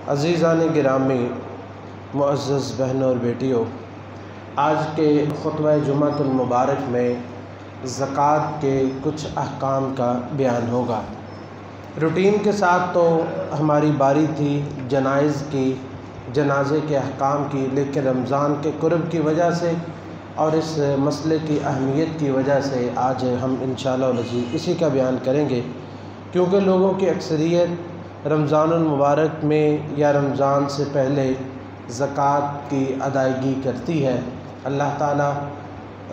अज़ीज़ान गिरामी, मुअज़्ज़ज़ बहनों और बेटियों, आज के खुतबा जुमातुल मुबारक में ज़कात के कुछ अहकाम का बयान होगा। रूटीन के साथ तो हमारी बारी थी जनाइज़ की, जनाजे के अहकाम की, लेकिन रमज़ान के कुर्ब की वजह से और इस मसले की अहमियत की वजह से आज हम इंशाअल्लाह इसी का बयान करेंगे, क्योंकि लोगों की अक्सरियत रमज़ानुल मुबारक में या रमज़ान से पहले ज़कात की अदायगी करती है। अल्लाह ताला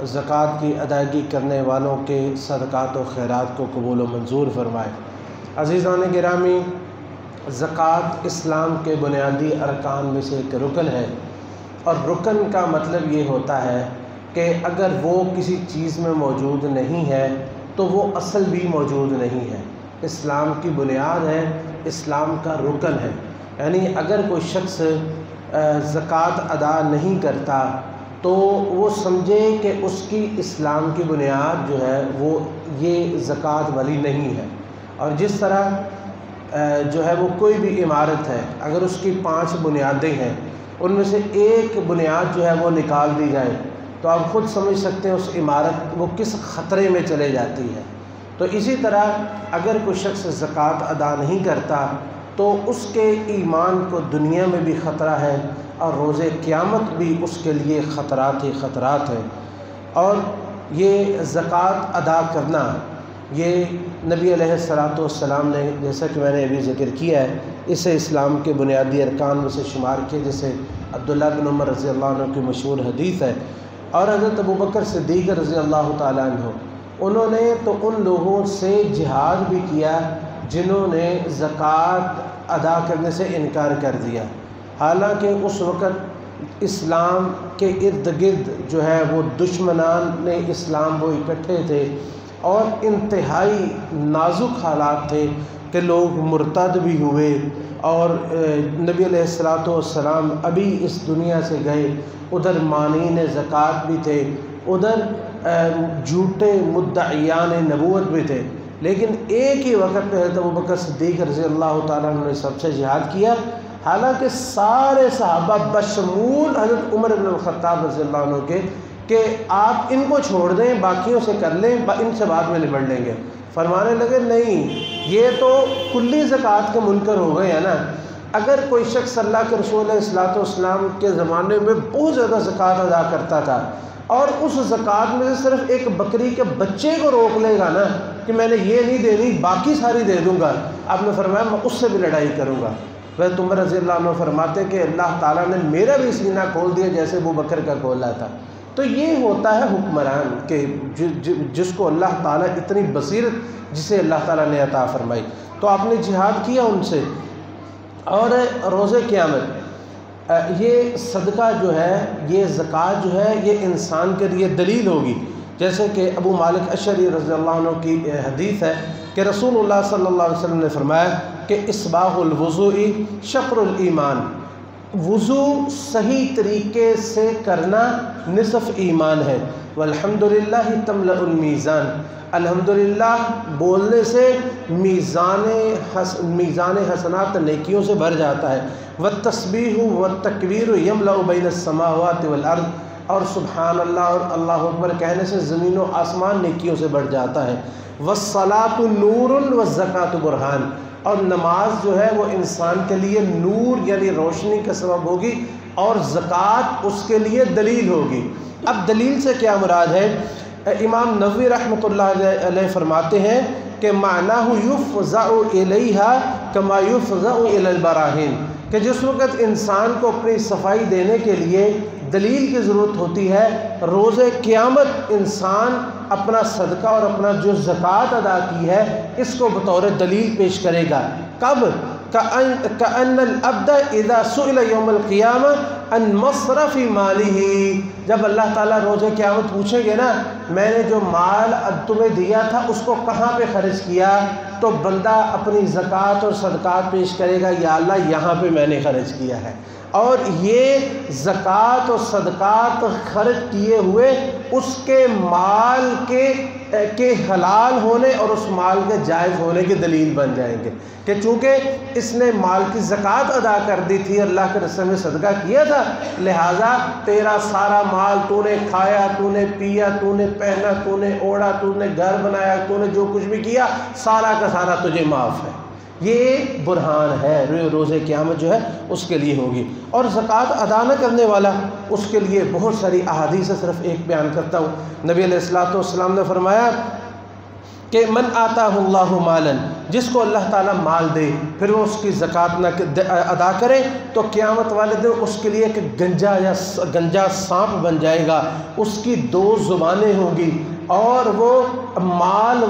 ज़कात की अदायगी करने वालों के सदक़ात व खैरात को कबूल व मंजूर फरमाए। अज़ीज़ान गिरामी, ज़कात इस्लाम के बुनियादी अरकान में से एक रुकन है, और रुकन का मतलब ये होता है कि अगर वो किसी चीज़ में मौजूद नहीं है तो वो असल भी मौजूद नहीं है। इस्लाम की बुनियाद है, इस्लाम का रुकन है। यानी अगर कोई शख्स ज़कात अदा नहीं करता तो वो समझे कि उसकी इस्लाम की बुनियाद जो है वो ये ज़कात वाली नहीं है। और जिस तरह जो है वो कोई भी इमारत है, अगर उसकी 5 बुनियादें हैं, उनमें से एक बुनियाद जो है वो निकाल दी जाए तो आप ख़ुद समझ सकते हैं उस इमारत वो किस ख़तरे में चले जाती है। तो इसी तरह अगर कोई शख्स ज़कात अदा नहीं करता तो उसके ईमान को दुनिया में भी ख़तरा है और रोज़े क़यामत भी उसके लिए ख़तरात ही ख़तरात हैं। और ये ज़कात अदा करना, ये नबी अलैहिस्सलातु वस्सलाम ने, जैसा कि मैंने अभी ज़िक्र किया है, इसे इस्लाम के बुनियादी अरकान में से शुमार किया, जैसे अब्दुल्लाह बिन उमर रज़ी अल्लाह अन्हु की मशहूर हदीस है। और हज़रत अबू बकर सिद्दीक़ रज़ी अल्लाह ताला अन्हु, उन्होंने तो उन लोगों से जिहाद भी किया जिन्होंने ज़कात अदा करने से इनकार कर दिया। हालांकि उस वक़्त इस्लाम के इर्द गिर्द जो है वो दुश्मनान ने इस्लाम वो इकट्ठे थे और इंतहाई नाजुक हालात थे कि लोग मुर्तद भी हुए और नबी अलैहिस्सलातु वस्सलाम अभी इस दुनिया से गए। उधर मानीन ज़कात भी थे, उधर झूठे मुद्दईयान नबूवत भी थे, लेकिन एक ही वक्त पे हज़रत अबू बकर सिद्दीक़ रज़ी अल्लाह ताला अन्हु ने सबसे जिहाद किया। हालांकि सारे सहाबा बशमूल हज़रत उमर इब्न अल-ख़त्ताब रज़ी अल्लाह अन्हु के कि आप इनको छोड़ दें, बाकियों से कर लें, इनसे बाद में निपट लेंगे। फरमाने लगे नहीं, ये तो कुल्ली ज़कात के मुनकर हो गए हैं ना। अगर कोई शख्स अल्लाह के रसूल सल्लल्लाहु अलैहि वसल्लम के ज़माने में बहुत ज़्यादा ज़कात अदा करता था और उस ज़कात में से सिर्फ एक बकरी के बच्चे को रोक लेगा ना कि मैंने ये नहीं देनी, बाकी सारी दे दूँगा, आपने फरमाया मैं उससे भी लड़ाई करूँगा। वह उमर रज़ी अल्लाह अन्हु फरमाते कि अल्लाह ताला ने मेरा भी सीना खोल दिया जैसे वो बकर का खोला था। तो ये होता है हुक्मरान के जिसको अल्लाह ताला इतनी बसीरत जिसे अल्लाह ताला ने अता फरमाई। तो आपने जिहाद किया उनसे। और रोज़े क़यामत ये सदका जो है, ये ज़कात जो है, ये इंसान के लिए दलील होगी। जैसे कि अबू मालिक अशरी रज़ी अल्लाह अन्हु की हदीस है कि रसूलुल्लाह सल्लल्लाहु अलैहि वसल्लम ने फरमाया कि इस्बाहुल वुज़ूई शक़्रुल ईमान, वुज़ू सही तरीके से करना निसफ़ ईमान है। वल्हम्दुलिल्लाह तमलउल मीज़ान, अल्हम्दुलिल्लाह बोलने से मीज़ान हसनात नेकियों से भर जाता है। वत्तस्बीहु वत्तकबीरु यमलउ बैनस समावाति वल अर्ज़, और सुब्हान अल्लाह और अल्लाहु अकबर कहने से ज़मीन व आसमान नेकियों से बढ़ जाता है। वस्सलातु नूरुन वज़्ज़कातु बुरहान, और नमाज जो है वो इंसान के लिए नूर यानी रोशनी का सबब होगी और ज़कात उसके लिए दलील होगी। अब दलील से क्या मुराद है? इमाम नववी रहमतुल्लाह अलैह फरमाते हैं कि मानाहु युफ़ज़अु इलैहा कमा युफ़ज़अु इलल बराहीन, कि जिस वक़्त इंसान को अपनी सफाई देने के लिए दलील की ज़रूरत होती है, रोज़े क़यामत इंसान अपना सदका और अपना जो ज़कात अदा की है इसको बतौर दलील पेश करेगा। कब? कअन्नल अब्द इज़ा सुइला यौमल क़ियामा अन मसरफ़ि मालिही, जब अल्लाह ताला रोज़े क़यामत पूछेंगे ना, मैंने जो माल तुम्हें दिया था उसको कहाँ पे ख़र्च किया, तो बंदा अपनी ज़कात और सदक़ात पेश करेगा, या अल्लाह यहाँ पे मैंने ख़र्च किया है। और ये ज़कात और सदक़ात खर्च किए हुए उसके माल के हलाल होने और उस माल के जायज़ होने की दलील बन जाएंगे कि चूँकि इसने माल की ज़कात अदा कर दी थी, अल्लाह के रस्ते में सदका किया था, लिहाजा तेरा सारा माल तूने खाया, तूने पिया, तूने पहना, तूने ओढ़ा, तूने घर बनाया, तूने जो कुछ भी किया, सारा का सारा तुझे माफ़ है। ये बुरहान है, रोज़े क़यामत जो है उसके लिए होगी। और ज़कात अदा न करने वाला, उसके लिए बहुत सारी अहादीस है, सिर्फ एक बयान करता हूँ। नबी अलैहिस्सलातु वस्सलाम ने फरमाया कि मन आताहुल्लाहु मालन, जिसको अल्लाह ताला माल दे फिर वो उसकी ज़कात न अदा करे तो क़यामत वाले दिन उसके लिए एक गंजा सांप बन जाएगा, उसकी 2 ज़ुबानें होंगी और वो माल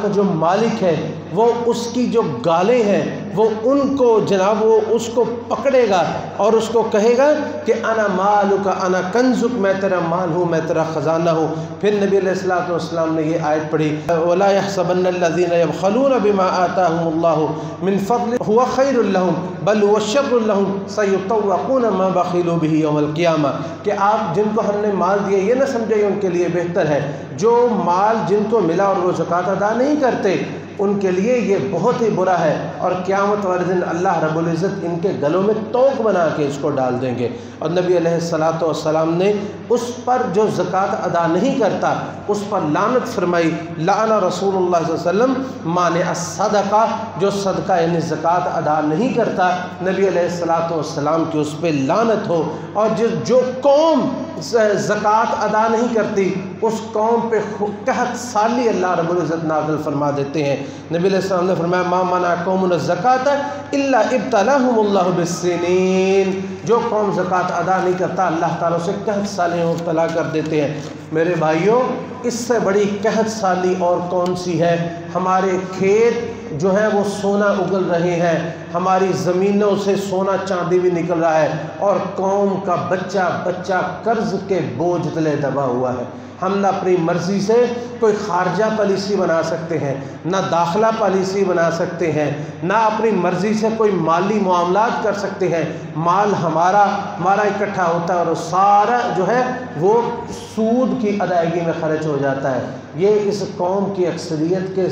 का जो मालिक है वो उसकी जो गालें हैं वो उनको जनाब वो उसको पकड़ेगा और उसको कहेगा कि अना मालुका अना कंजुक, मैं तेरा माल हूँ, मैं तेरा ख़जाना हूँ। फिर नबी अलैहिस्सलातु वस्सलाम ने ये आयत पढ़ी, वला यहसबन्नल्लज़ीना यबख़लूना बिमा आताहुमुल्लाहु मिन फ़ज़लिही हुवा ख़ैरुल लहुम बल हुवा शर्रुल लहुम सयुतव्वक़ूना मा बख़िलू बिही यौमल क़ियामा, कि आप जिनको हमने माल दिए ये न समझे उनके लिए बेहतर है, जो माल जिनको मिला और वो ज़कात अदा नहीं करते उनके लिए ये बहुत ही बुरा है, और क़यामत वाले दिन अल्लाह रब्बुल इज़्ज़त इनके गलों में तोक बना के इसको डाल देंगे। और नबी अलैहिस्सलातु वस्सलाम ने उस पर जो ज़कात अदा नहीं करता उस पर लानत फरमाई, लाना रसूलुल्लाह सल्लल्लाहु अलैहि वसल्लम माने अस्सदका, जो सदका यानी ज़कात अदा नहीं करता, नबी अलैहिस्सलातु वस्सलाम की उस पर लानत हो। और जो कौम ज़कात अदा नहीं करती उस कौम पे कहत साली अल्लाह रब्बुल इज़्ज़त नाज़िल फरमा देते हैं। नबी अलैहि सल्लम ने फरमाया मा मना कौमुन ज़कात इल्ला इब्तलाहुमुल्लाहु बिस्सिनीन, जो कौम ज़कात अदा नहीं करता अल्लाह ताला उसे कहत साली मुब्तला कर देते हैं। मेरे भाइयों, इससे बड़ी कहत साली और कौन सी है? हमारे खेत जो है वो सोना उगल रहे हैं, हमारी ज़मीनों से सोना चांदी भी निकल रहा है, और कौम का बच्चा बच्चा कर्ज़ के बोझ तले दबा हुआ है। हम ना अपनी मर्ज़ी से कोई खारजा पॉलिसी बना सकते हैं, ना दाखिला पॉलिसी बना सकते हैं, ना अपनी मर्ज़ी से कोई माली मामलात कर सकते हैं। माल हमारा इकट्ठा होता है और सारा जो है वो सूद की अदायगी में खर्च हो जाता है। ये इस कौम की अक्सरियत के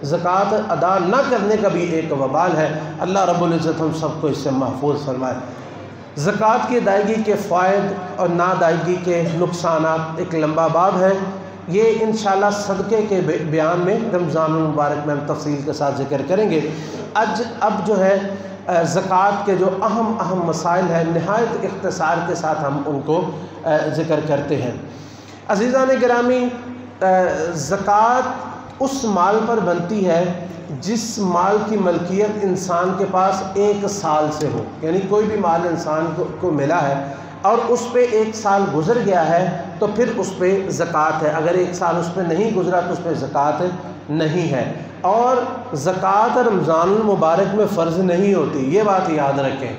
ज़कात अदा न करने का भी एक वबाल है। अल्लाह रब्बुल इज़्ज़त हम सबको इससे महफूज फरमाए। ज़कात की अदायगी के फ़ायदे और ना अदायगी के नुकसानात एक लंबा बाब है, ये इंशाअल्लाह सदक़े के बयान में रमज़ानुल मुबारक में हम तफसील के साथ ज़िक्र करेंगे। अब जो है ज़कात के जो अहम मसाइल हैं नहायत इख्तिसार के साथ हम उनको ज़िक्र करते हैं। अज़ीज़ान गिरामी, ज़कात उस माल पर बनती है जिस माल की मलकियत इंसान के पास 1 साल से हो, यानी कोई भी माल इंसान को मिला है और उस पे 1 साल गुज़र गया है तो फिर उस पर ज़कात है। अगर 1 साल उस पर नहीं गुज़रा तो उस पर ज़कात नहीं है। और ज़कात रमज़ानुल मुबारक में फ़र्ज़ नहीं होती, ये बात याद रखें।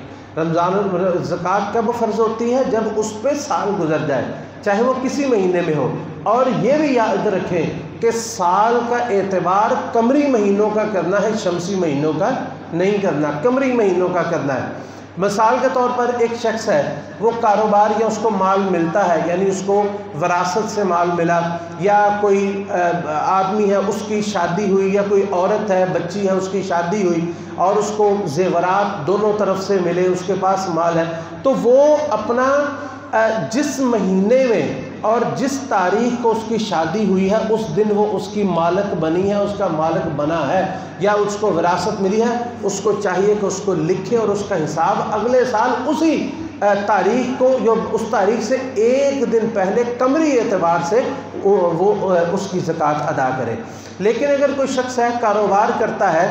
ज़कात कब फ़र्ज़ होती है? जब उस पर साल गुज़र जाए, चाहे वो किसी महीने में हो। और ये भी याद रखें कि साल का एतबार कमरी महीनों का करना है, शमसी महीनों का नहीं करना, कमरी महीनों का करना है। मिसाल के तौर पर एक शख्स है, वो कारोबार या उसको माल मिलता है, यानी उसको विरासत से माल मिला, या कोई आदमी है उसकी शादी हुई, या कोई औरत है बच्ची है उसकी शादी हुई और उसको ज़ेवरात दोनों तरफ से मिले, उसके पास माल है, तो वो अपना जिस महीने में और जिस तारीख को उसकी शादी हुई है उस दिन वो उसकी मालिक बनी है, उसका मालिक बना है या उसको विरासत मिली है, उसको चाहिए कि उसको लिखे और उसका हिसाब अगले साल उसी तारीख को, जो उस तारीख से 1 दिन पहले कमरी एतबार से वो उसकी ज़कात अदा करे। लेकिन अगर कोई शख्स है कारोबार करता है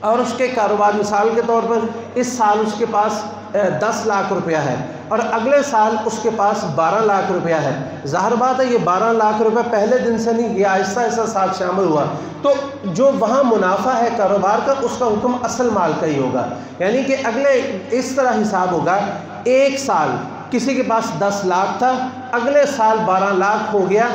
और उसके कारोबार मिसाल के तौर पर इस साल उसके पास 10 लाख रुपया है और अगले साल उसके पास 12 लाख रुपया है, ज़ाहिर बात है ये 12 लाख रुपया पहले दिन से नहीं, ये आहिस्ता आहिस्ता साथ शामिल हुआ, तो जो वहाँ मुनाफा है कारोबार का उसका हुक्म असल माल का ही होगा। यानी कि अगले इस तरह हिसाब होगा, 1 साल किसी के पास 10 लाख था, अगले साल 12 लाख हो गया,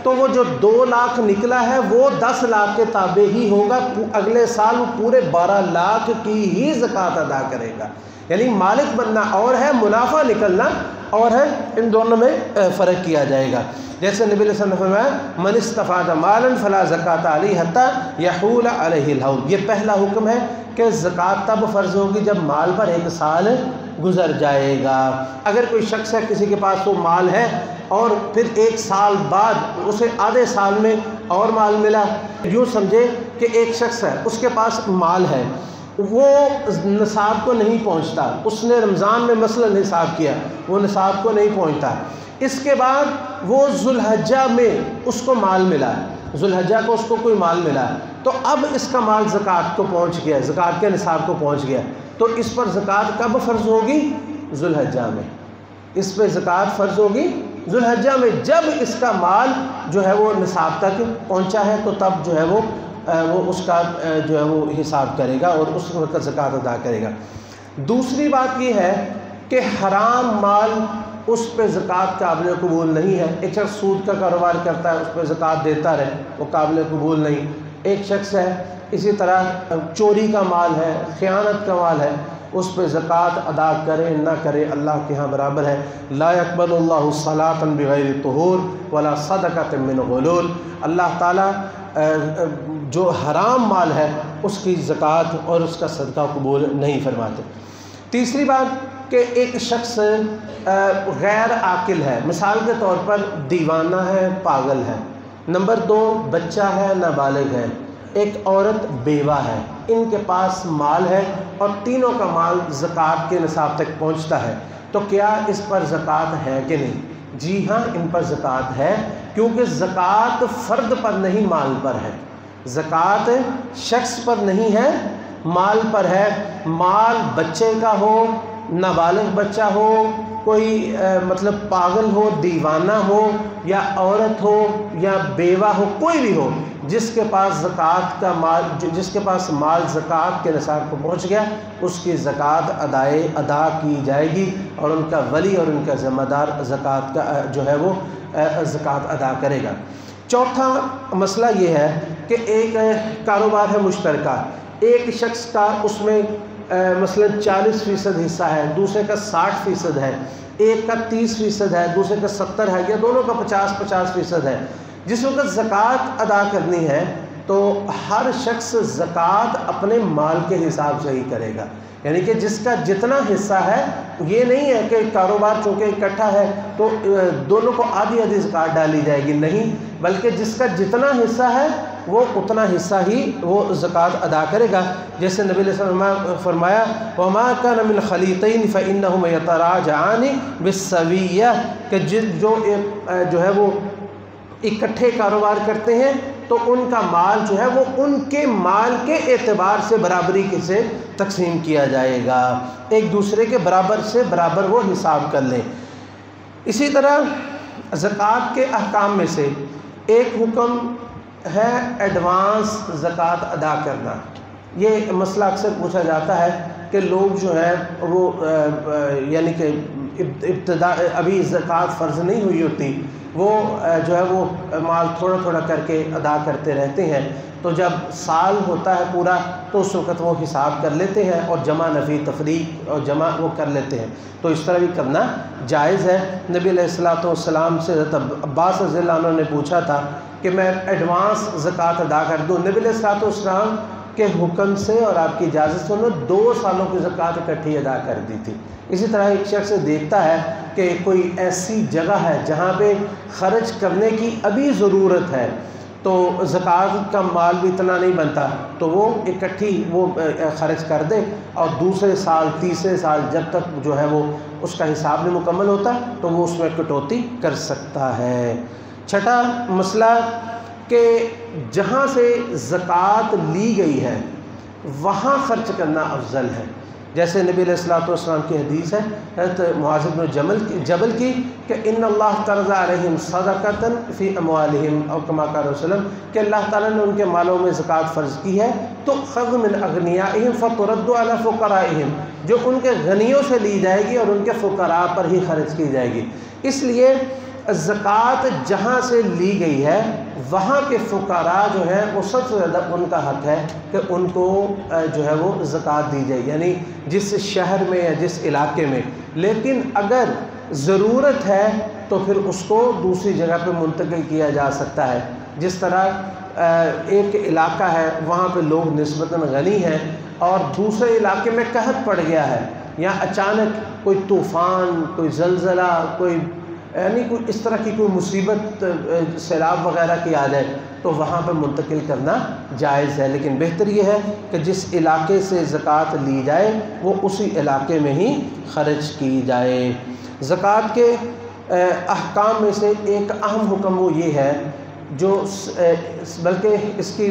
तो वो जो 2 लाख निकला है वो 10 लाख के ताबे ही होगा। अगले साल वो पूरे 12 लाख की ही ज़कात अदा करेगा। यानी मालिक बनना और है, मुनाफा निकलना और है, इन दोनों में फ़र्क किया जाएगा। जैसे नबी सल्लल्लाहु अलैहि वसल्लम ने फरमाया मन इस्तफ़ादा मालन फला ज़कात अलैहि हत्ता यहूल अलैहिल हौल। ये पहला हुक्म है कि ज़कात तब फ़र्ज़ होगी जब माल पर 1 साल गुज़र जाएगा। अगर कोई शख्स है, किसी के पास वो माल है और फिर 1 साल बाद उसे आधे साल में और माल मिला, यूँ समझे कि एक शख्स है, उसके पास माल है, वो निसाब को नहीं पहुंचता, उसने रमज़ान में मसलन निसाब किया, वो निसाब को नहीं पहुंचता, इसके बाद वो जुल्हज्जा में उसको माल मिला, जुल्हज्जा को उसको कोई माल मिला, तो अब इसका माल ज़कात को पहुंच गया, ज़कात के निसाब को पहुंच गया, तो इस पर ज़कात कब फ़र्ज़ होगी? जुल्हज्जा में। इस पर ज़कात फ़र्ज़ होगी जुल्हज्जा में। जब इसका माल जो है वो निसाब तक पहुंचा है तो तब जो है वो उसका जो है वो हिसाब करेगा और उस वक्त ज़कात अदा करेगा। दूसरी बात ये है कि हराम माल उस पर ज़कात काबिल कबूल नहीं है। एक शख्स सूद का कारोबार करता है, उस पर ज़कात देता रहे, वो काबिल कबूल नहीं। एक शख्स है इसी तरह चोरी का माल है, ख़यानत का माल है, उस पर ज़कात अदा करे ना करे अल्लाह के यहाँ बराबर है। ला यक़बलुल्लाहु सलातन बिग़ैरि तुहूर वला सदक़तन मिन गुलूल। अल्लाह ताला जो हराम माल है उसकी ज़कात और उसका सदका कबूल नहीं फरमाते। तीसरी बात कि एक शख्स गैर आकिल है, मिसाल के तौर पर दीवाना है, पागल है। नंबर 2 बच्चा है, नाबालिग है। एक औरत बेवा है, इनके पास माल है और तीनों का माल ज़कात के निसाब तक पहुंचता है, तो क्या इस पर ज़कात है कि नहीं? जी हाँ, इन पर ज़कात है, क्योंकि ज़कात फ़र्द पर नहीं, माल पर है। ज़कात शख्स पर नहीं है, माल पर है। माल बच्चे का हो, नाबालिग बच्चा हो, कोई मतलब पागल हो, दीवाना हो, या औरत हो, या बेवा हो, कोई भी हो, जिसके पास ज़कात का माल, जिसके पास माल ज़कात के निसाब को पहुँच गया, उसकी ज़कात अदा की जाएगी और उनका वली और उनका ज़िम्मेदार ज़कात का जो है वो ज़कात अदा करेगा। चौथा मसला ये है कि एक कारोबार है मुश्तरका, एक शख्स का उसमें मसलन 40% हिस्सा है, दूसरे का 60% है, एक का 30% है, दूसरे का 70 है, या दोनों का 50-50% है। जिस वक्त ज़कात अदा करनी है तो हर शख्स ज़कात अपने माल के हिसाब से ही करेगा, यानी कि जिसका जितना हिस्सा है, ये नहीं है कि कारोबार चूँकि इकट्ठा है तो दोनों को आधी आधी ज़कात डाली जाएगी, नहीं, बल्कि जिसका जितना हिस्सा है वो उतना हिस्सा ही वो ज़कात अदा करेगा। जैसे नबी सल्लल्लाहु अलैहि वसल्लम ने फरमाया वमा कान मिन खलीतैन फ़इन्नहुमा यतराजआन बिस्सविय्या, कि जो है वो इकट्ठे कारोबार करते हैं तो उनका माल जो है वो उनके माल के एतबार से बराबरी से तकसीम किया जाएगा, एक दूसरे के बराबर से बराबर वो हिसाब कर लें। इसी तरह ज़कात के अहकाम में से एक हुक्म है एडवांस ज़कात अदा करना। ये मसला अक्सर पूछा जाता है कि लोग जो है वो यानी कि इब्तिदा अभी ज़कात फ़र्ज़ नहीं हुई होती, वो जो है वो माल थोड़ा थोड़ा करके अदा करते रहते हैं, तो जब साल होता है पूरा तो उस वक़्त वो हिसाब कर लेते हैं और जमा नफ़ी तफरीक और जमा वो कर लेते हैं, तो इस तरह भी करना जायज़ है। नबी अलैहिस्सलाम से हज़रत अब्बास रज़ियल्लाहु अन्हु ने पूछा था कि मैं एडवांस ज़कात अदा कर दूँ। नबी अलैहिस्सलाम के हुक्म से और आपकी इजाज़त से उन्होंने 2 सालों की ज़कात इकट्ठी अदा कर दी थी। इसी तरह एक शख्स देखता है कि कोई ऐसी जगह है जहाँ पे ख़र्च करने की अभी ज़रूरत है, तो ज़कात का माल भी इतना नहीं बनता, तो वो इकट्ठी वो ख़र्च कर दे और दूसरे साल तीसरे साल जब तक जो है वो उसका हिसाब नहीं मुकम्मल होता तो वो उसमें कटौती कर सकता है। छठा मसला कि जहाँ से ज़कात ली गई है वहाँ ख़र्च करना अफजल है। जैसे नबी अलैहिस्सलातु वस्सलाम की हदीस है हज़रत मुआज़ बिन जबल की कि इन्नल्लाह क़रज़ अलैहिम सदक़तन फ़ी अमवालिहिम और कमा क़ाल वसल्लम, कि अल्लाह ताला ने उनके मालों में ज़कात फ़र्ज़ की है तो ख़ज़ मिन अग़नियाइहिम फ़तुरद्दु अला फ़ुक़राइहिम, जो उनके गनियों से ली जाएगी और उनके फ़ुक़रा पर ही ख़र्च की जाएगी। इसलिए ज़कात जहाँ से ली गई है वहाँ के फ़ुक़रा जो है वो सबसे ज़्यादा उनका हक़ है कि उनको जो है वो ज़कात दी जाए, यानी जिस शहर में या जिस इलाके में। लेकिन अगर ज़रूरत है तो फिर उसको दूसरी जगह पे मुंतकिल किया जा सकता है। जिस तरह एक इलाका है वहाँ पे लोग निस्बतन गनी हैं और दूसरे इलाके में कहत पड़ गया है, या अचानक कोई तूफ़ान, कोई ज़लज़ला, कोई यानी कोई इस तरह की कोई मुसीबत, सैलाब वगैरह की आ जाए, तो वहाँ पर मुंतकिल करना जायज़ है। लेकिन बेहतर ये है कि जिस इलाके से ज़कात ली जाए वो उसी इलाके में ही ख़र्च की जाए। ज़कात के अहकाम में से एक अहम हुक्म वो ये है, जो बल्कि इसकी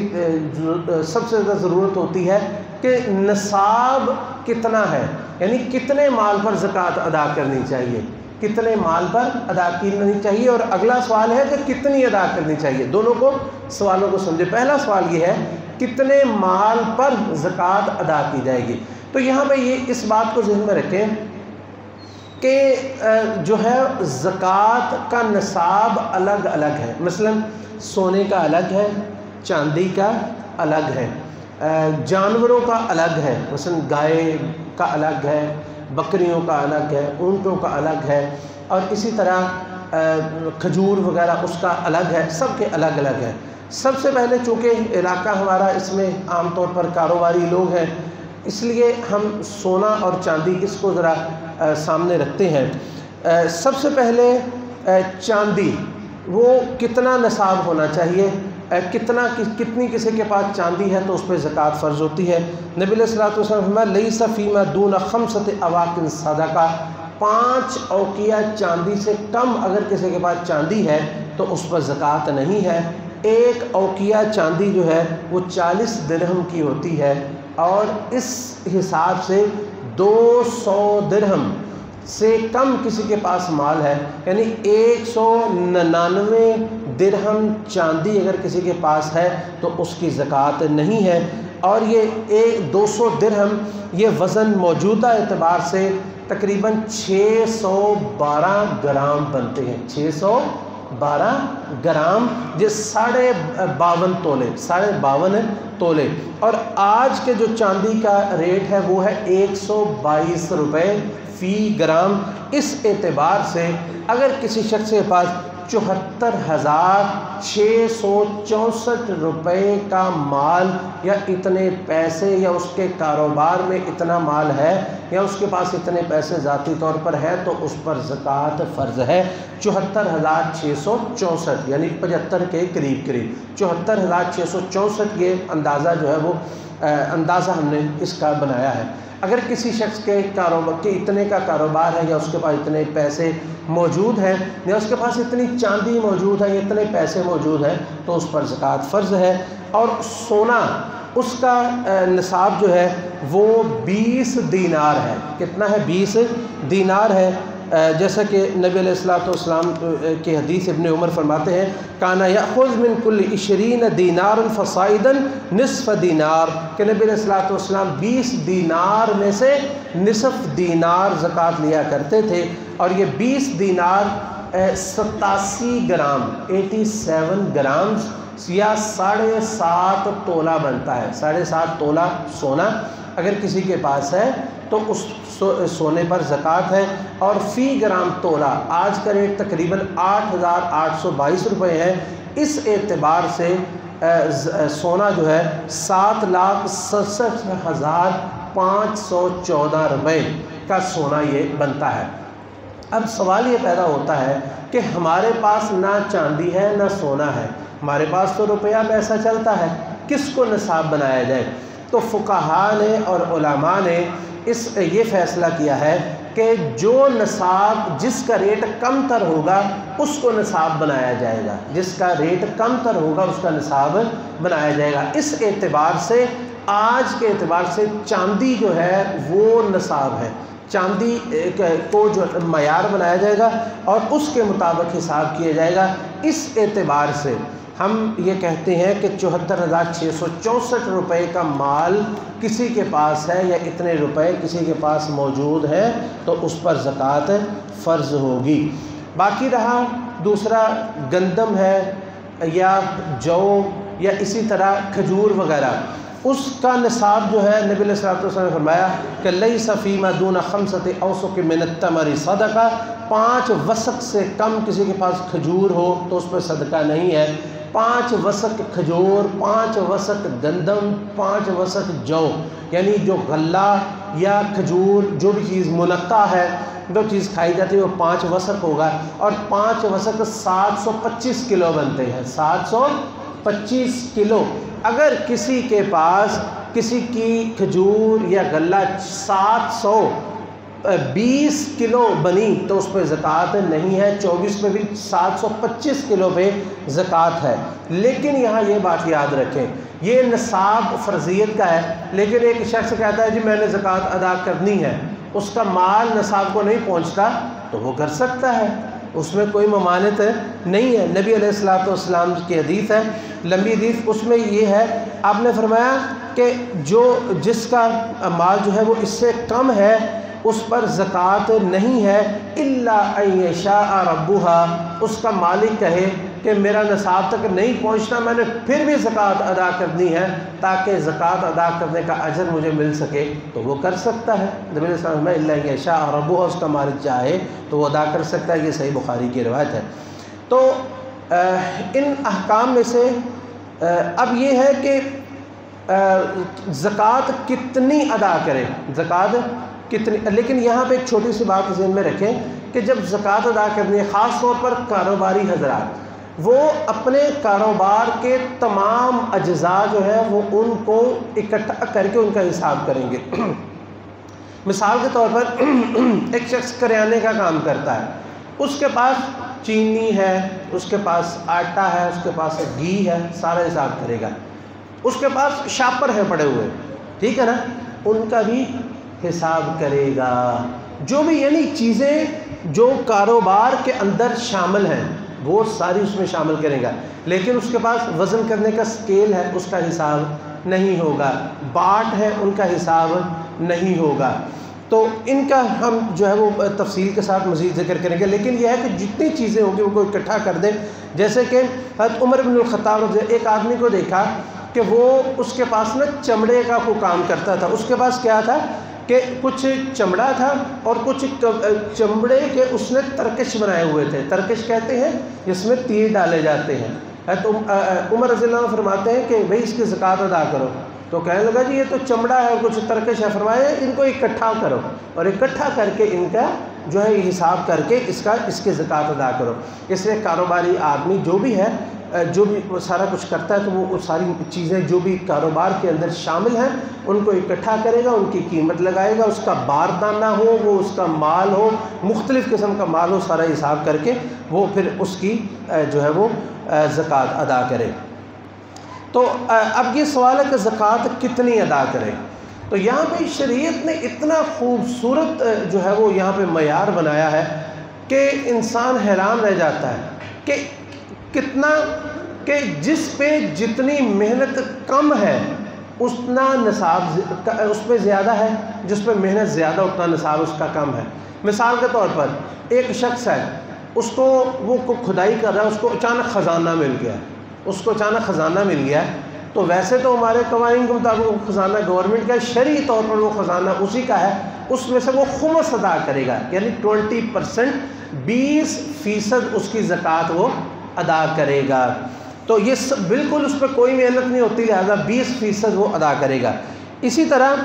सबसे ज़्यादा ज़रूरत होती है कि निसाब कितना है, यानी कितने माल पर ज़कात अदा करनी चाहिए, कितने माल पर अदा करनी चाहिए। और अगला सवाल है कि कितनी अदा करनी चाहिए। दोनों को सवालों को समझे। पहला सवाल ये है कितने माल पर ज़कात अदा की जाएगी। तो यहाँ पे ये इस बात को ज़हन में रखें कि जो है ज़कात का निसाब अलग अलग है। मसलन सोने का अलग है, चांदी का अलग है, जानवरों का अलग है, मसलन गाय का अलग है, बकरियों का अलग है, ऊँटों का अलग है, और इसी तरह खजूर वगैरह उसका अलग है, सब के अलग अलग है। सबसे पहले चूँकि इलाका हमारा इसमें आमतौर पर कारोबारी लोग हैं, इसलिए हम सोना और चांदी इसको ज़रा सामने रखते हैं। सबसे पहले चांदी, वो कितना निसाब होना चाहिए, कितनी किसी के पास चांदी है तो उस पर ज़कात फ़र्ज़ होती है। नबी अलैहिस्सलातु वस्सलाम फरमाया लैसा फ़ीमा दून ख़म्सति अवाक़िन सदक़ा, 5 औकिया चांदी से कम अगर किसी के पास चांदी है तो उस पर ज़कात नहीं है। 1 औकिया चांदी जो है वो 40 दिरहम की होती है, और इस हिसाब से 200 दिरहम से कम किसी के पास माल है, यानी 199 दिरहम चांदी अगर किसी के पास है तो उसकी ज़कात नहीं है। और ये 200 दिरहम ये वज़न मौजूदा एतबार से तकरीबन 612 ग्राम बनते हैं। 612 ग्राम ये 52.5 तोले, 52.5 तोले। और आज के जो चांदी का रेट है वो है 122 रुपये फ़ी ग्राम। इस एतबार से अगर किसी शख्स के पास 74,664 रुपये का माल या इतने पैसे, या उसके कारोबार में इतना माल है, या उसके पास इतने पैसे ज़ाती तौर पर है, तो उस पर ज़कात फ़र्ज़ है। 74,664 यानी 75 के करीब करीब 74,664 ये अंदाज़ा जो है वो अंदाज़ा हमने इसका बनाया है। अगर किसी शख्स के कारोबार के इतने का कारोबार है, या उसके पास इतने पैसे मौजूद हैं, या उसके पास इतनी चांदी मौजूद है, इतने पैसे मौजूद हैं, तो उस पर ज़कात फ़र्ज़ है। और सोना, उसका निसाब जो है वो 20 दीनार है। कितना है? 20 दीनार है। जैसा कि नबी अलैहिस्सलातु वस्सलाम की हदीस इब्न उमर फरमाते हैं काना याख़ुज़ मिन कुल्लि 20 दीनारन फ़साइदन निस्फ़ दीनार, कि नबी अलैहिस्सलातु वस्सलाम 20 दीनार में से निसफ़ दीनार ज़कात लिया करते थे। और ये 20 दीनार 87 ग्राम 87 ग्राम या 7.5 तोला बनता है। 7.5 तोला सोना अगर किसी के पास है तो उस सोने पर ज़कात है। और फ़ी ग्राम तोला आज का रेट तकरीबन 8,822 रुपये है। इस एतबार से सोना जो है 7,67,514 रुपये का सोना ये बनता है। अब सवाल ये पैदा होता है कि हमारे पास ना चांदी है ना सोना है, हमारे पास तो रुपया पैसा चलता है, किसको निसाब बनाया जाए? तो फुक़हा ने और उलमा ने ये फ़ैसला किया है कि जो निसाब, जिसका रेट कम तर होगा उसको निसाब बनाया जाएगा, जिसका रेट कम तर होगा उसका निसाब बनाया जाएगा। इस एतबार से आज के एतबार से चांदी जो है वो निसाब है। चांदी को जो मयार बनाया जाएगा और उसके मुताबिक हिसाब किया जाएगा। इस एतबार से हम ये कहते हैं कि 74,664 रुपये का माल किसी के पास है, या इतने रुपए किसी के पास मौजूद है, तो उस पर ज़कात फ़र्ज़ होगी। बाकी रहा दूसरा गंदम है या जौ या इसी तरह खजूर वगैरह, उसका निसाब जो है नबी सल्लल्लाहु अलैहि वसल्लम ने फरमाया कि लैसा फीमा दूना खमसत औसुक मिन तमरी सदका, 5 वसक से कम किसी के पास खजूर हो तो उस पर सदका नहीं है। 5 वसक खजूर, 5 वसक गंदम, 5 वसक जौ, यानी जो गल्ला या खजूर जो भी चीज़ मुनक्का है, जो चीज़ खाई जाती है वो 5 वसक होगा। और 5 वसक 725 किलो बनते हैं, 725 किलो। अगर किसी के पास किसी की खजूर या गल्ला 720 किलो बनी तो उस पर ज़कात नहीं है, 24 पे भी 725 किलो पे ज़कात है। लेकिन यहाँ ये बात याद रखें, ये निसाब फ़र्ज़ियत का है, लेकिन एक शख्स कहता है जी मैंने ज़कात अदा करनी है, उसका माल निसाब को नहीं पहुँचता तो वो कर सकता है, उसमें कोई ममानत नहीं है। नबी अलैहिस्सलातु वस्सलाम की हदीस है, लंबी हदीस, उसमें ये है, आपने फरमाया कि जो जिसका माल जो है वो इससे कम है उस पर ज़कात नहीं है, इल्ला अयशा रब्बुहा, उसका मालिक कहे कि मेरा निसाब तक नहीं पहुंचता, मैंने फिर भी ज़कात अदा करनी है ताकि ज़कात अदा करने का अजर मुझे मिल सके, तो वो कर सकता है। नबी सल्लल्लाहु अलैहि वसल्लम इल्ला अयशा रब्बुहा, उसका मालिक चाहे तो वो अदा कर सकता है। ये सही बुखारी की रिवायत है। तो इन अहकाम में से अब ये है कि ज़कात कितनी अदा करें, ज़कात कितनी, लेकिन यहाँ पे एक छोटी सी बात ज़हन में रखें कि जब ज़कात अदा करनी है, ख़ास तौर पर कारोबारी हज़रात, वो अपने कारोबार के तमाम अज्ज़ा जो है वो उनको इकट्ठा करके उनका हिसाब करेंगे। मिसाल के तौर पर एक शख्स करियाने का काम करता है, उसके पास चीनी है, उसके पास आटा है, उसके पास घी है, सारा हिसाब करेगा। उसके पास शापर है पड़े हुए, ठीक है ना, उनका भी हिसाब करेगा। जो भी यानी चीज़ें जो कारोबार के अंदर शामिल हैं वो सारी उसमें शामिल करेगा। लेकिन उसके पास वज़न करने का स्केल है, उसका हिसाब नहीं होगा, बाट है, उनका हिसाब नहीं होगा। तो इनका हम जो है वो तफसील के साथ मज़ीद ज़िक्र करेंगे। लेकिन यह है कि जितनी चीज़ें होंगी उनको इकट्ठा कर दें। जैसे कि हज़रत उमर इब्न ख़त्ताब, एक आदमी को देखा कि वो उसके पास ना चमड़े का कोई काम करता था, उसके पास क्या था कि कुछ चमड़ा था और कुछ चमड़े के उसने तरकश बनाए हुए थे। तरकश कहते हैं जिसमें तीर डाले जाते हैं। तो उमर रज़ी अल्लाह अन्हु फरमाते हैं कि भाई इसकी ज़कात अदा करो। तो कहने लगा जी ये तो चमड़ा है और कुछ तरकश है, फरमाया इनको इकट्ठा करो और इकट्ठा करके इनका जो है हिसाब करके इसकी ज़कात अदा करो। इसलिए कारोबारी आदमी जो भी है, जो भी वो सारा कुछ करता है, तो वो सारी चीज़ें जो भी कारोबार के अंदर शामिल हैं उनको इकट्ठा करेगा, उनकी कीमत लगाएगा, उसका बारदाना हो, वो उसका माल हो, मुख्तलिफ़ किस्म का माल हो, सारा हिसाब करके वो फिर उसकी जो है वो ज़कात अदा करे। तो अब ये सवाल है कि ज़कात कितनी अदा करें। तो यहाँ पे शरीयत ने इतना खूबसूरत जो है वो यहाँ पे मयार बनाया है कि इंसान हैरान रह जाता है कि कितना, कि जिस पे जितनी मेहनत कम है उतना निसाब उस पर ज़्यादा है, जिस पे मेहनत ज़्यादा उतना निसाब उसका कम है। मिसाल के तौर पर एक शख्स है, उसको वो खुदाई कर रहा है, उसको अचानक ख़जाना मिल गया, उसको अचानक ख़जाना मिल गया। तो वैसे तो हमारे कवानीन के मुताबिक ख़जाना गवर्नमेंट का, शरई तौर पर वो ख़जाना उसी का है, उसमें से वो खुमस अदा करेगा, यानी 20%, 20% उसकी ज़कात वो अदा करेगा। तो ये सब बिल्कुल उस पर कोई मेहनत नहीं होती, लिहाजा 20% वो अदा करेगा। इसी तरह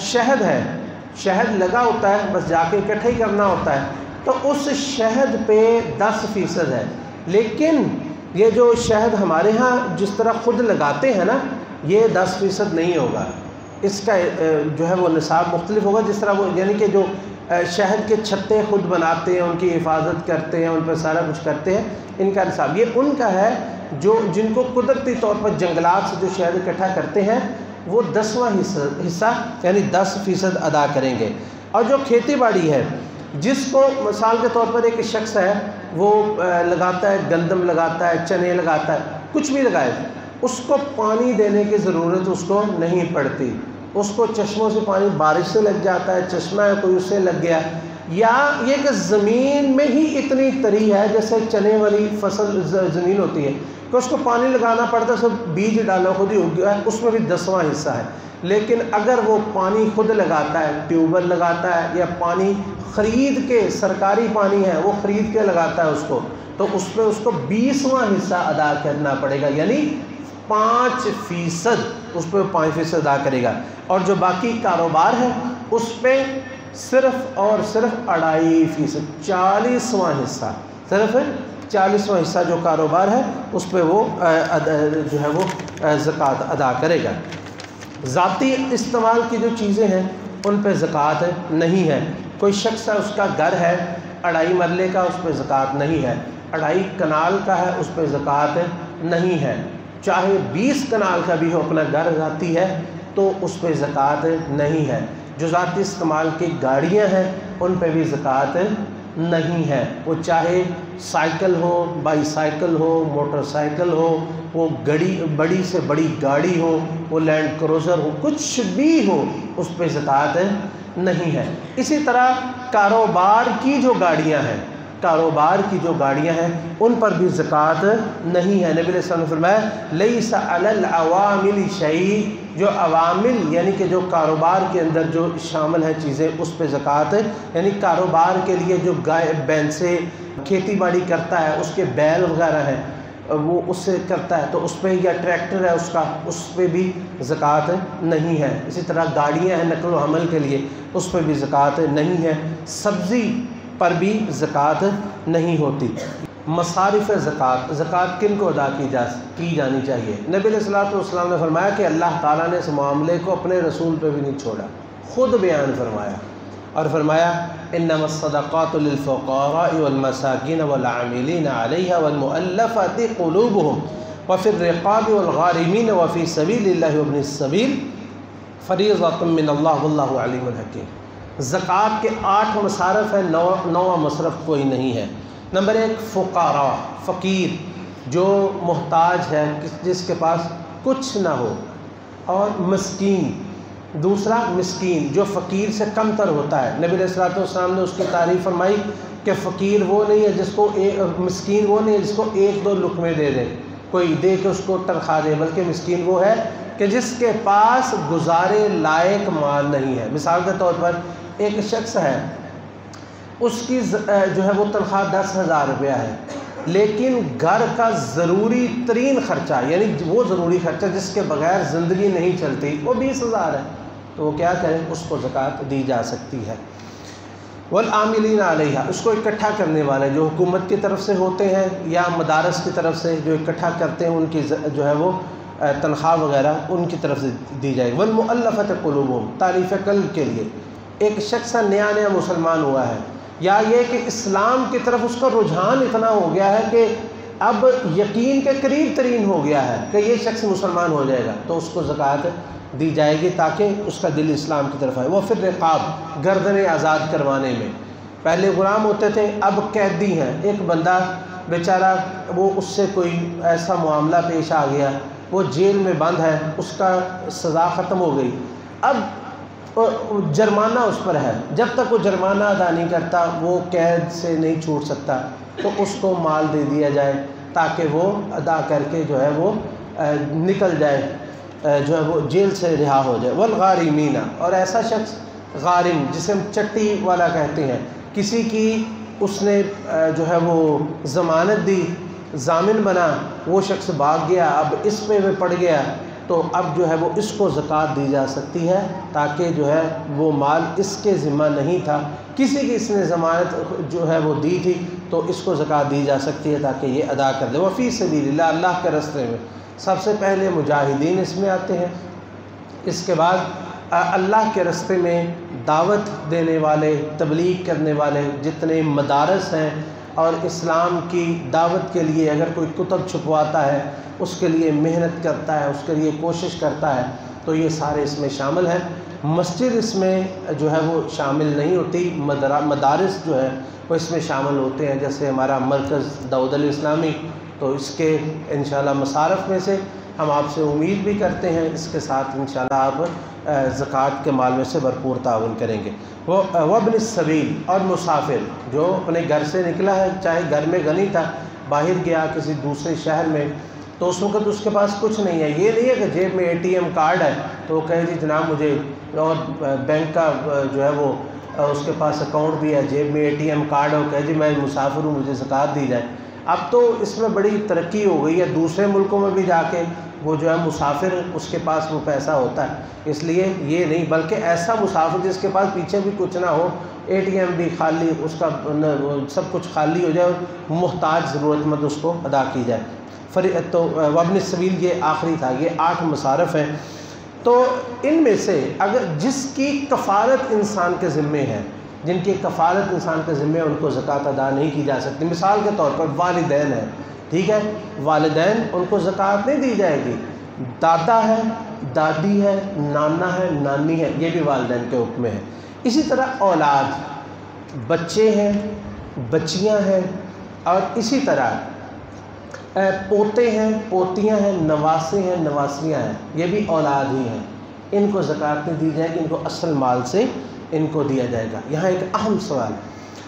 शहद है, शहद लगा होता है, बस जाके इकट्ठा ही करना होता है, तो उस शहद पे 10% है। लेकिन ये जो शहद हमारे यहाँ जिस तरह ख़ुद लगाते हैं ना, ये 10% नहीं होगा, इसका जो है वो निसाब मुख्तलिफ होगा। जिस तरह वो यानी कि जो शहद के छत्ते ख़ुद बनाते हैं, उनकी हिफाजत करते हैं, उन पर सारा कुछ करते हैं, इनका निसाब ये उनका है जो जिनको कुदरती तौर पर जंगलात से जो शहद इकट्ठा करते हैं वो 10वां हिस्सा यानी 10% अदा करेंगे। और जो खेती बाड़ी है, जिसको मिसाल के तौर पर एक शख्स है वो लगाता है, गंदम लगाता है, चने लगाता है, कुछ भी लगाए, उसको पानी देने की ज़रूरत उसको नहीं पड़ती, उसको चश्मों से पानी, बारिश से लग जाता है, चश्मा है कोई उससे लग गया, या ये कि ज़मीन में ही इतनी तरी है, जैसे चने वाली फसल ज़मीन होती है कि उसको पानी लगाना पड़ता है, सब बीज डालो खुद ही उग गया है, उसमें भी 10वां हिस्सा है। लेकिन अगर वो पानी खुद लगाता है, ट्यूबवेल लगाता है या पानी ख़रीद के, सरकारी पानी है वो ख़रीद के लगाता है उसको, तो उस पर उसको 20वां हिस्सा अदा करना पड़ेगा, यानी 5% उस पर 5% अदा करेगा। और जो बाकी कारोबार है उस पर सिर्फ और सिर्फ 2.5%, 40वां हिस्सा, सिर्फ 40वां हिस्सा जो कारोबार है उस पर वो जो है वो ज़कात अदा करेगा। ज़ाती इस्तेमाल की जो चीज़ें हैं उन पर ज़कात नहीं है। कोई शख्स है, उसका घर है 2.5 मरले का, उस पर ज़कात नहीं है। 2.5 कनाल का है, उस पर ज़कात नहीं है। चाहे 20 कनाल का भी हो, अपना घर ज़ाती है तो उस पर ज़कात नहीं है। जो ज़ाती इस्तेमाल की गाड़ियाँ हैं उन पर भी ज़कात नहीं है। वो चाहे साइकिल हो, बाईसाइकिल हो, मोटरसाइकिल हो, वो बड़ी से बड़ी गाड़ी हो, वो लैंड क्रूज़र हो, कुछ भी हो, उस पर ज़कात नहीं है। इसी तरह कारोबार की जो गाड़ियाँ हैं, कारोबार की जो गाड़ियाँ हैं उन पर भी ज़कात नहीं है। नबी सल्लल्लाहु अलैहि वसल्लम ने फरमाया लैसा अलल अवामिल शैई, जो अवामिल यानी कि जो कारोबार के अंदर जो शामिल है चीज़ें उस पर ज़कात है। यानी कारोबार के लिए जो गाय बैल से खेती बाड़ी करता है, उसके बैल वगैरह हैं वो उससे करता है तो उस पर, या ट्रैक्टर है उसका, उस पर भी ज़कात नहीं है। इसी तरह गाड़ियाँ हैं नकल व हमल के लिए, उस पर भी ज़कात नहीं है। सब्ज़ी पर भी ज़कात नहीं होती। मसारिफ़ ज़कात, ज़कात किन को अदा की जानी चाहिए? नबी सल्लल्लाहु अलैहि वसल्लम ने फरमाया कि अल्लाह ताला ने इस मामले को अपने रसूल पे भी नहीं छोड़ा, ख़ुद बयान फरमाया और फरमाया इन्नमस्सदक़ातु लिलफ़ुक़ाराइ वल्मसाकीन वल्आमिलीन अलैहा वल्मुअल्लफ़ति क़ुलूबुहुम वफ़िर रिक़ाबि वल्ग़ारिमीन वफ़ी सबीलिल्लाहि वब्निस सबील फ़रीज़तुम मिनल्लाहि वल्लाहु अलीमुन हकीम। ज़कात के 8 मसारफ़ हैं, 9वां मसरफ़ कोई नहीं है। नंबर 1 फ़ुक़ारा, फ़कीर, जो मोहताज है, जिसके पास कुछ ना हो, और मस्कीन, दूसरा मिस्कीन, जो फ़कीर से कमतर होता है। नबी सल्लल्लाहु अलैहि वसल्लम ने उसकी तारीफ़ फरमाई कि फ़कीर वो नहीं है जिसको मिस्कीन वो नहीं है जिसको 1-2 लुक़मे दे दे, कोई दे के उसको तनख्वाह दे, बल्कि मिस्कीन वो है कि जिसके पास गुजारे लायक माल नहीं है। मिसाल के तौर पर एक शख्स है, उसकी जो है वो तनख्वाह 10,000 रुपया है, लेकिन घर का ज़रूरी तरीन ख़र्चा, यानी वो ज़रूरी ख़र्चा जिसके बग़ैर ज़िंदगी नहीं चलती, वो 20,000 है, तो वो क्या करें? उसको ज़कात दी जा सकती है। वल आमिलीन अलैहा, उसको इकट्ठा करने वाले जो हुकूमत की तरफ से होते हैं या मदारस की तरफ से जो इकट्ठा करते हैं, उनकी जो है वो तनख्वाह वगैरह उनकी तरफ से दी जाएगी। वल मुअल्लफ़त क़ुलूबुहुम, तारीफ़ क़ल्ब के लिए एक शख्स नया मुसलमान हुआ है, या ये कि इस्लाम की तरफ उसका रुझान इतना हो गया है कि अब यकीन के करीब तरीन हो गया है कि ये शख्स मुसलमान हो जाएगा, तो उसको ज़कात दी जाएगी ताकि उसका दिल इस्लाम की तरफ आए। वो फिर रिक़ाब, गर्दनें आज़ाद करवाने में, पहले ग़ुलाम होते थे, अब कैदी हैं। एक बंदा बेचारा, वो उससे कोई ऐसा मामला पेश आ गया, वो जेल में बंद है, उसका सज़ा ख़त्म हो गई, अब जुर्माना उस पर है, जब तक वो जुर्माना अदा नहीं करता वो कैद से नहीं छूट सकता, तो उसको माल दे दिया जाए ताकि वो अदा करके जो है वो निकल जाए, जो है वो जेल से रिहा हो जाए। वल्गारिमीना, और ऐसा शख्स गारिम जिसे हम चट्टी वाला कहते हैं, किसी की उसने जो है वो ज़मानत दी, ज़ामिन बना, वो शख्स भाग गया, अब इस पे वो पड़ गया, तो अब जो है वो इसको ज़कात दी जा सकती है ताकि जो है वो माल इसके ज़िम्मा नहीं था, किसी की इसने ज़मानत जो है वो दी थी, तो इसको ज़कात दी जा सकती है ताकि ये अदा कर दे। वफ़ी सबीलिल्लाह, अल्लाह के रास्ते में सबसे पहले मुजाहिदीन इसमें आते हैं, इसके बाद अल्लाह के रास्ते में दावत देने वाले, तबलीग करने वाले जितने मदारस हैं, और इस्लाम की दावत के लिए अगर कोई कुतब छुपवाता है, उसके लिए मेहनत करता है, उसके लिए कोशिश करता है, तो ये सारे इसमें शामिल हैं। मस्जिद इसमें जो है वो शामिल नहीं होती, मदारिस जो है वो इसमें शामिल होते हैं, जैसे हमारा मरकज़ दाऊद अल इस्लामी, तो इसके इंशाअल्लाह मसारफ़ में से हम आपसे उम्मीद भी करते हैं इसके साथ इंशाल्लाह आप ज़कात के माल में से भरपूर ताउन करेंगे। वो वब्न सबील और मुसाफिर जो अपने घर से निकला है, चाहे घर में गनी था, बाहर गया किसी दूसरे शहर में, तो उस वक्त उसके पास कुछ नहीं है। ये नहीं है कि जेब में ATM कार्ड है तो वो कहे जी जनाब मुझे, और बैंक का जो है वो उसके पास अकाउंट भी है, जेब में ATM कार्ड है, वो कहे जी मैं मुसाफिर हूँ मुझे ज़कात दी जाए। अब तो इसमें बड़ी तरक्की हो गई है, दूसरे मुल्कों में भी जाके वो जो है मुसाफिर उसके पास वो पैसा होता है। इसलिए ये नहीं, बल्कि ऐसा मुसाफिर जिसके पास पीछे भी कुछ ना हो, ATM भी खाली, उसका सब कुछ खाली हो जाए और मुहताज ज़रूरतमंद उसको अदा की जाए। तो वब्न सबील ये आखिरी था। ये 8 मसारफ़ हैं। तो इनमें से अगर जिसकी कफ़ारत इंसान के ज़िम्मे है, जिनकी कफ़ारत इंसान के ज़िम्मे, उनको ज़कात अदा नहीं की जा सकती। मिसाल के तौर पर वालिदैन है, ठीक है, वालिदैन उनको ज़कात नहीं दी जाएगी। दादा है, दादी है, नाना है, नानी है, ये भी वालिदैन के हुक्म में है। इसी तरह औलाद, बच्चे हैं, बच्चियां हैं, और इसी तरह पोते हैं, पोतियां हैं, नवासे हैं, नवासियां हैं, ये भी औलाद ही हैं। इनको ज़कात नहीं दी जाएगी, इनको असल माल से इनको दिया जाएगा। यहाँ एक अहम सवाल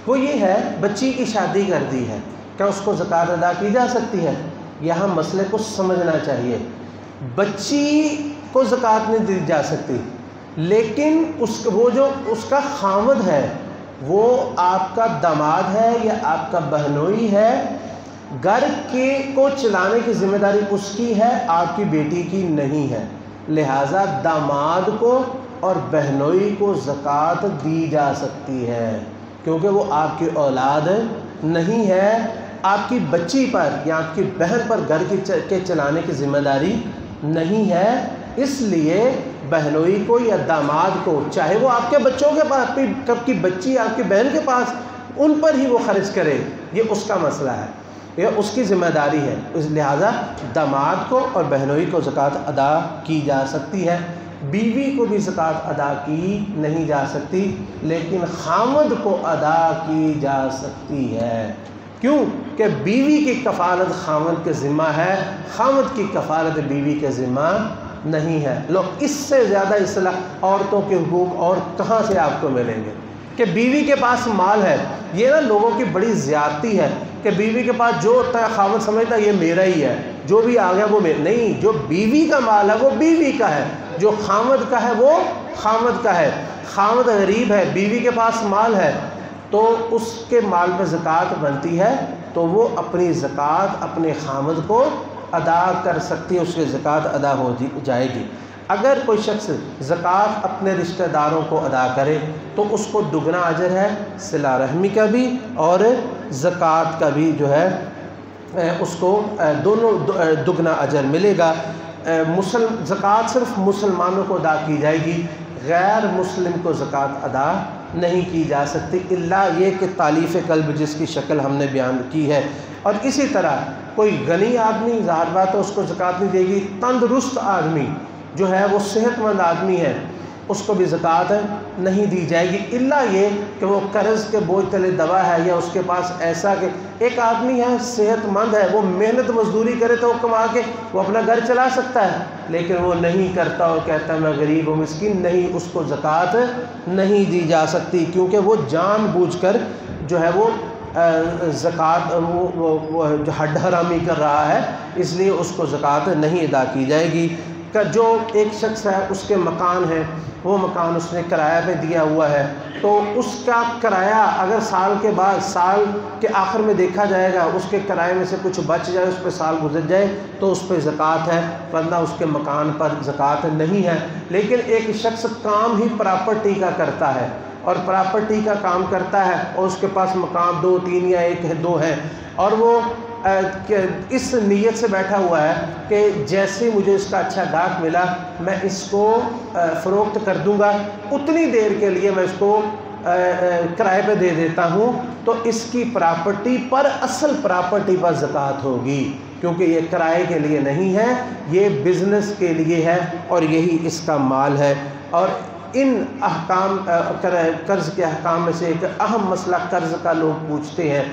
वो ये है, बच्ची की शादी कर दी है, क्या उसको ज़कात अदा की जा सकती है? यहाँ मसले को समझना चाहिए। बच्ची को ज़कात नहीं दी जा सकती, लेकिन वो जो उसका खामद है, वो आपका दामाद है या आपका बहनोई है, घर के को चलाने की जिम्मेदारी उसकी है, आपकी बेटी की नहीं है। लिहाजा दामाद को और बहनोई को ज़कात दी जा सकती है, क्योंकि वो आपकी औलाद नहीं है। आपकी बच्ची पर या आपकी बहन पर घर के चलाने की जिम्मेदारी नहीं है, इसलिए बहनोई को या दामाद को, चाहे वो आपके बच्चों के पास, आपकी बच्ची आपकी बहन के पास, उन पर ही वो खर्च करे, ये उसका मसला है, ये उसकी ज़िम्मेदारी है। इस लिहाजा दामाद को और बहनोई को ज़कात अदा की जा सकती है। बीवी को भी ज़कात अदा की नहीं जा सकती, लेकिन खामद को अदा की जा सकती है। क्यों? कि बीवी की कफ़ालत खामद के ज़िम्मा है, खामद की कफ़ालत बीवी के ज़िम्मा नहीं है। लो, इससे ज़्यादा इस्लाह औरतों के हुकूक और कहाँ से आपको मिलेंगे कि बीवी के पास माल है। ये ना लोगों की बड़ी ज़्यादती है कि बीवी के पास जो होता है खामद समझता है ये मेरा ही है, जो भी आ गया वो मेरा। नहीं, जो बीवी का माल है वो बीवी का है, जो खामद का है वो खामद का है। खामद गरीब है, बीवी के पास माल है, तो उसके माल पर ज़कात बनती है, तो वो अपनी ज़कात अपने खामद को अदा कर सकती है, उसकी ज़कात अदा हो जाएगी। अगर कोई शख्स ज़कात अपने रिश्तेदारों को अदा करे तो उसको दुगना अजर है, सिला रहमी का भी और ज़कात का भी जो है उसको दोनों दुगना अजर मिलेगा। ज़कात सिर्फ मुसलमानों को अदा की जाएगी, गैर मुस्लिम को ज़कात अदा नहीं की जा सकती, इल्ला ये कि तालीफ़ कल्ब जिसकी शक्ल हमने बयान की है। और इसी तरह कोई गनी आदमी, ज़ाहिर बात है उसको ज़कात नहीं देगी। तंदुरुस्त आदमी जो है, वो सेहतमंद आदमी है, उसको भी ज़कात नहीं दी जाएगी, इल्ला ये कि वो कर्ज़ के बोझ तले दबा है, या उसके पास ऐसा कि एक आदमी है सेहतमंद है, वो मेहनत मजदूरी करे तो वो कमा के वो अपना घर चला सकता है, लेकिन वो नहीं करता और कहता है मैं गरीब हूँ, मिस्कीन, नहीं, उसको ज़कात नहीं दी जा सकती, क्योंकि वो जानबूझकर जो है वो ज़कात वो जो हड हरामी कर रहा है, इसलिए उसको ज़कात नहीं अदा की जाएगी। का जो एक शख्स है उसके मकान है, वो मकान उसने किराया पे दिया हुआ है, तो उसका किराया अगर साल के बाद, साल के आखिर में देखा जाएगा, उसके किराए में से कुछ बच जाए, उस पर साल गुजर जाए, तो उस पर ज़कात है, वरना उसके मकान पर ज़कात नहीं है। लेकिन एक शख्स काम ही प्रॉपर्टी का करता है और प्रॉपर्टी का काम करता है और उसके पास मकान 2, 3 या 1 है, 2 है, और वो इस नीयत से बैठा हुआ है कि जैसे मुझे इसका अच्छा गाहक मिला मैं इसको फ़रोख्त कर दूंगा, उतनी देर के लिए मैं इसको किराए पे दे देता हूँ, तो इसकी प्रॉपर्टी पर, असल प्रॉपर्टी पर ज़कात होगी, क्योंकि ये किराए के लिए नहीं है, ये बिज़नेस के लिए है और यही इसका माल है। और इन अहकाम कर्ज़ के अहकाम में से एक अहम मसला कर्ज़ का लोग पूछते हैं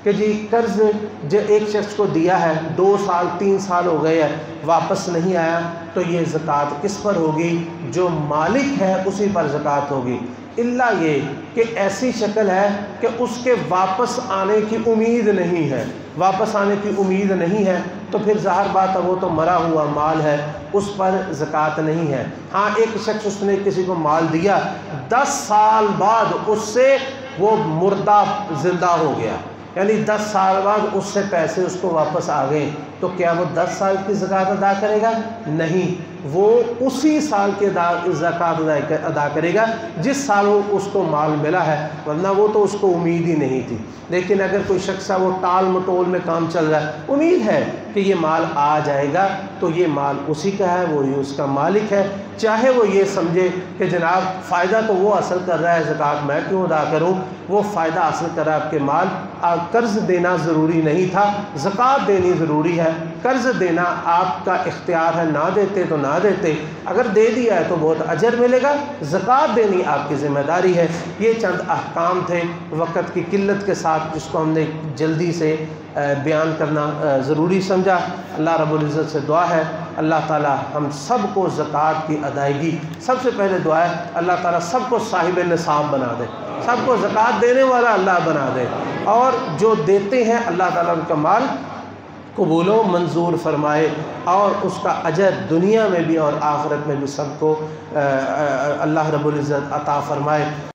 कि जी कर्ज़ जो एक शख्स को दिया है 2 साल 3 साल हो गए हैं वापस नहीं आया, तो ये ज़कात किस पर होगी? जो मालिक है उसी पर ज़कात होगी। इल्ला ये कि ऐसी शक्ल है कि उसके वापस आने की उम्मीद नहीं है, वापस आने की उम्मीद नहीं है, तो फिर ज़ाहिर बात है वो तो मरा हुआ माल है, उस पर ज़कात नहीं है। हाँ, एक शख्स उसने किसी को माल दिया, 10 साल बाद उससे वो मुर्दा ज़िंदा हो गया, यानी 10 साल बाद उससे पैसे उसको वापस आ गए, तो क्या वो 10 साल की ज़कात अदा करेगा? नहीं, वो उसी साल के ज़कात अदा करेगा जिस साल वो उसको माल मिला है, वरना वो तो उसको उम्मीद ही नहीं थी। लेकिन अगर कोई शख्स है वो टाल मटोल में काम चल रहा है, उम्मीद है कि ये माल आ जाएगा, तो ये माल उसी का है, वो ही उसका मालिक है। चाहे वो ये समझे कि जनाब फ़ायदा तो वो हासिल कर रहा है, ज़कात मैं क्यों अदा करूँ? वो फ़ायदा हासिल कर रहा है आपके माल। कर्ज़ देना ज़रूरी नहीं था, ज़कात देनी ज़रूरी है। कर्ज़ देना आपका इख्तियार है, ना देते तो ना देते, अगर दे दिया है तो बहुत अजर मिलेगा। ज़कात देनी आपकी ज़िम्मेदारी है। ये चंद अहकाम थे वक़्त की किल्लत के साथ, जिसको हमने जल्दी से बयान करना ज़रूरी समझा। अल्लाह रब्बुल इज़्ज़त से दुआ है अल्लाह ताला हम सब को ज़कात की अदायगी, सबसे पहले दुआ है अल्लाह ताला सबको साहिब निसाब बना दे, सबको ज़कात देने वाला अल्लाह बना दे, और जो देते हैं अल्लाह ताला उनका माल कबूलो मंजूर फरमाए, और उसका अजर दुनिया में भी और आखिरत में भी सबको अल्लाह रब्बुल इज़्ज़त अता फरमाए।